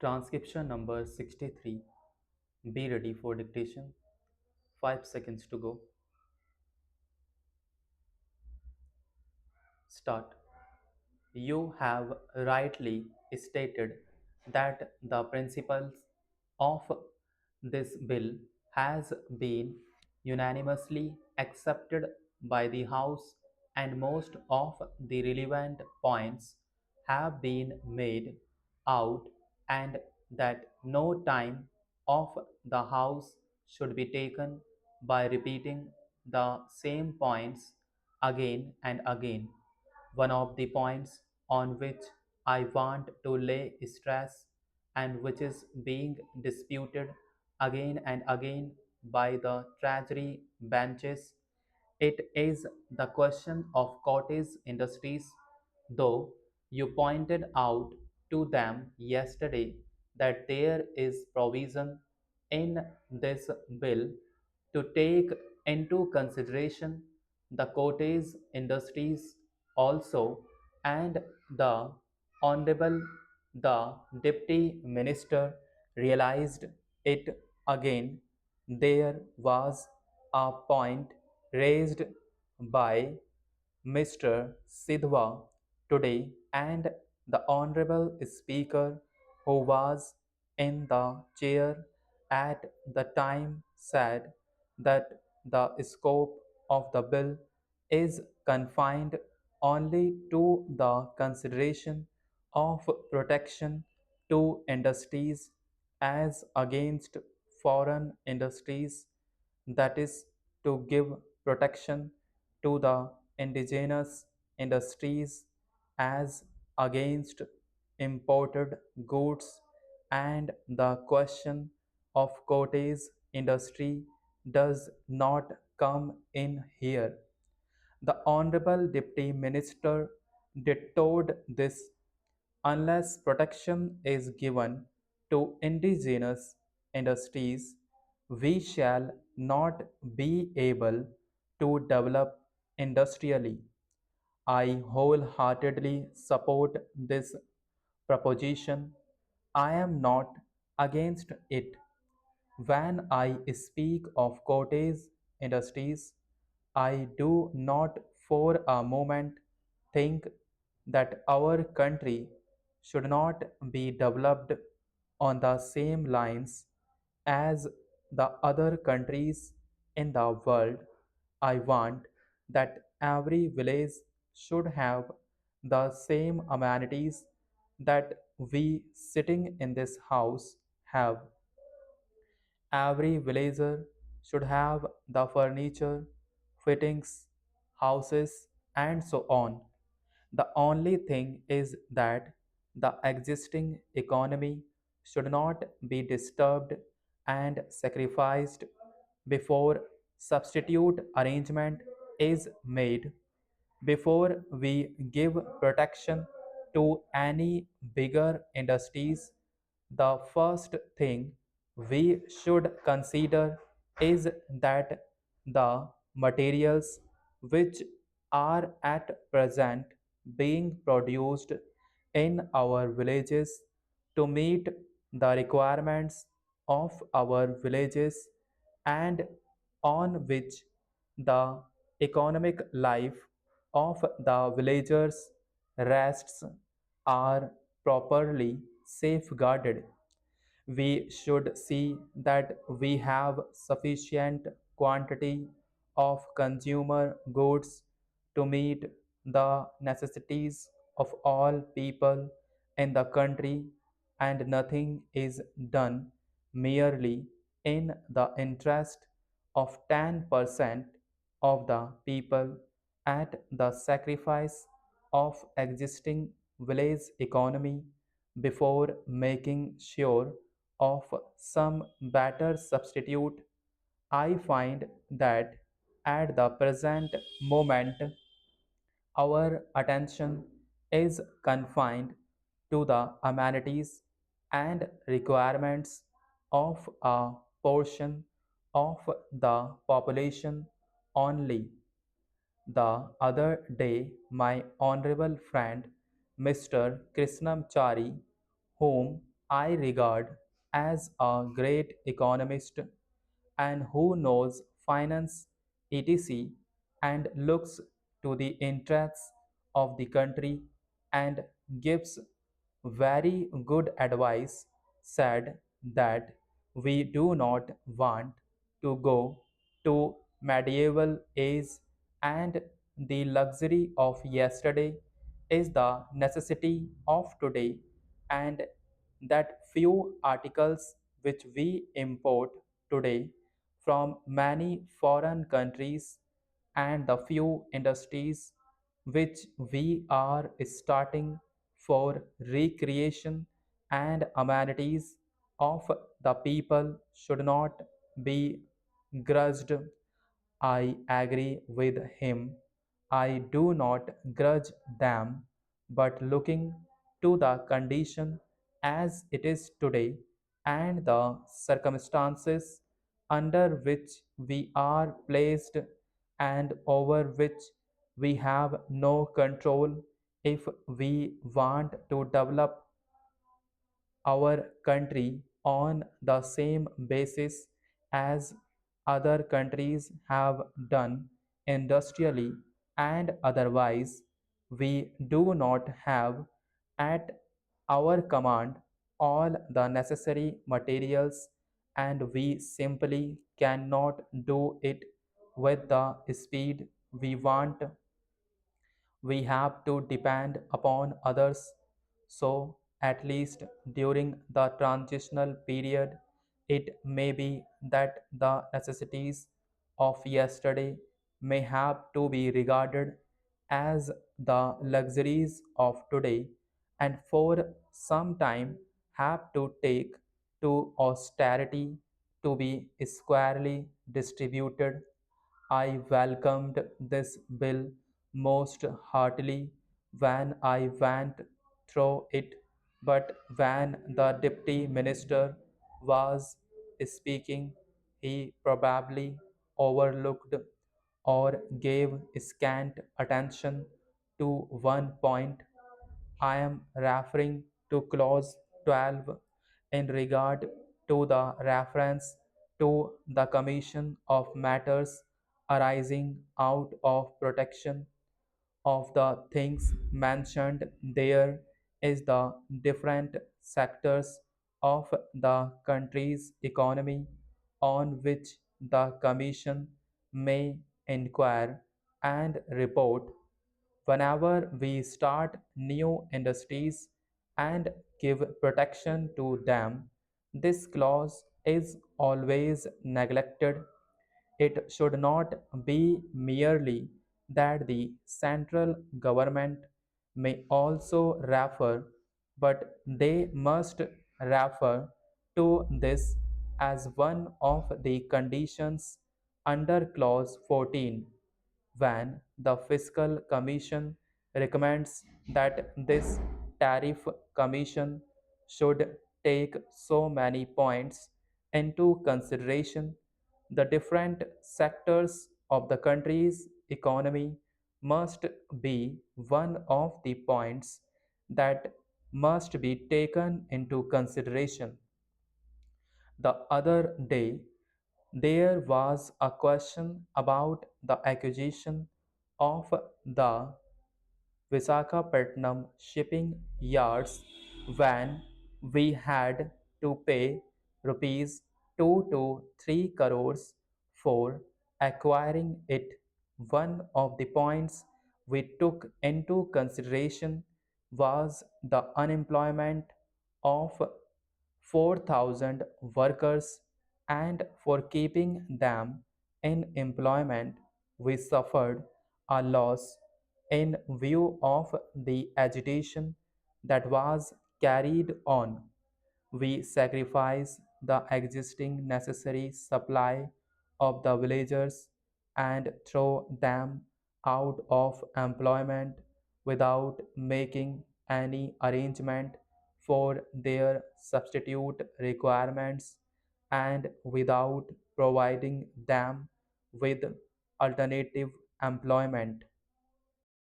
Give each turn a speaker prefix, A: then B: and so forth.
A: Transcription number 63. Be ready for dictation. 5 seconds to go. Start. You have rightly stated that the principles of this bill has been unanimously accepted by the House and most of the relevant points have been made out and that no time of the House should be taken by repeating the same points again and again. One of the points on which I want to lay stress and which is being disputed again and again by the Treasury benches, it is the question of cottage industries, though you pointed out to them yesterday that there is provision in this bill to take into consideration the cottage industries also, and the Honorable the Deputy Minister realized it again. There was a point raised by Mr. Sidhwa today, and the Honorable Speaker, who was in the chair at the time, said that the scope of the bill is confined only to the consideration of protection to industries as against foreign industries, that is, to give protection to the indigenous industries as against imported goods, and the question of cottage industry does not come in here. The Honorable Deputy Minister detoured this. Unless protection is given to indigenous industries, we shall not be able to develop industrially. I wholeheartedly support this proposition. I am not against it. When I speak of cottage industries, I do not for a moment think that our country should not be developed on the same lines as the other countries in the world. I want that every village should have the same amenities that we sitting in this house have. Every villager should have the furniture, fittings, houses, and so on. The only thing is that the existing economy should not be disturbed and sacrificed before substitute arrangement is made. Before we give protection to any bigger industries, the first thing we should consider is that the materials which are at present being produced in our villages to meet the requirements of our villages and on which the economic life of the villagers rests are properly safeguarded. We should see that we have sufficient quantity of consumer goods to meet the necessities of all people in the country, and nothing is done merely in the interest of 10% of the people at the sacrifice of existing village economy before making sure of some better substitute. I find that at the present moment our attention is confined to the amenities and requirements of a portion of the population only. The other day, my honorable friend Mr. Krishnamchari, whom I regard as a great economist and who knows finance etc and looks to the interests of the country and gives very good advice, said that we do not want to go to medieval age and the luxury of yesterday is the necessity of today, and that few articles which we import today from many foreign countries and the few industries which we are starting for recreation and amenities of the people should not be grudged. I agree with him. I do not grudge them, but looking to the condition as it is today and the circumstances under which we are placed and over which we have no control, if we want to develop our country on the same basis as other countries have done industrially and otherwise, we do not have at our command all the necessary materials and we simply cannot do it with the speed we want. We have to depend upon others. So, at least during the transitional period, it may be that the necessities of yesterday may have to be regarded as the luxuries of today, and for some time have to take to austerity to be squarely distributed. I welcomed this bill most heartily when I went through it, but when the deputy minister was speaking, he probably overlooked or gave scant attention to one point. I am referring to clause 12 in regard to the reference to the commission of matters arising out of protection. Of the things mentioned there is the different sectors of the country's economy on which the commission may inquire and report. Whenever we start new industries and give protection to them, this clause is always neglected. It should not be merely that the central government may also refer, but they must refer to this as one of the conditions under clause 14 when the Fiscal Commission recommends that this tariff commission should take so many points into consideration. The different sectors of the country's economy must be one of the points that must be taken into consideration. The other day, there was a question about the acquisition of the Visakhapatnam shipping yards when we had to pay rupees 2 to 3 crores for acquiring it. One of the points we took into consideration was the unemployment of 4,000 workers, and for keeping them in employment, we suffered a loss. In view of the agitation that was carried on, we sacrifice the existing necessary supply of the villagers and throw them out of employment without making any arrangement for their substitute requirements and without providing them with alternative employment.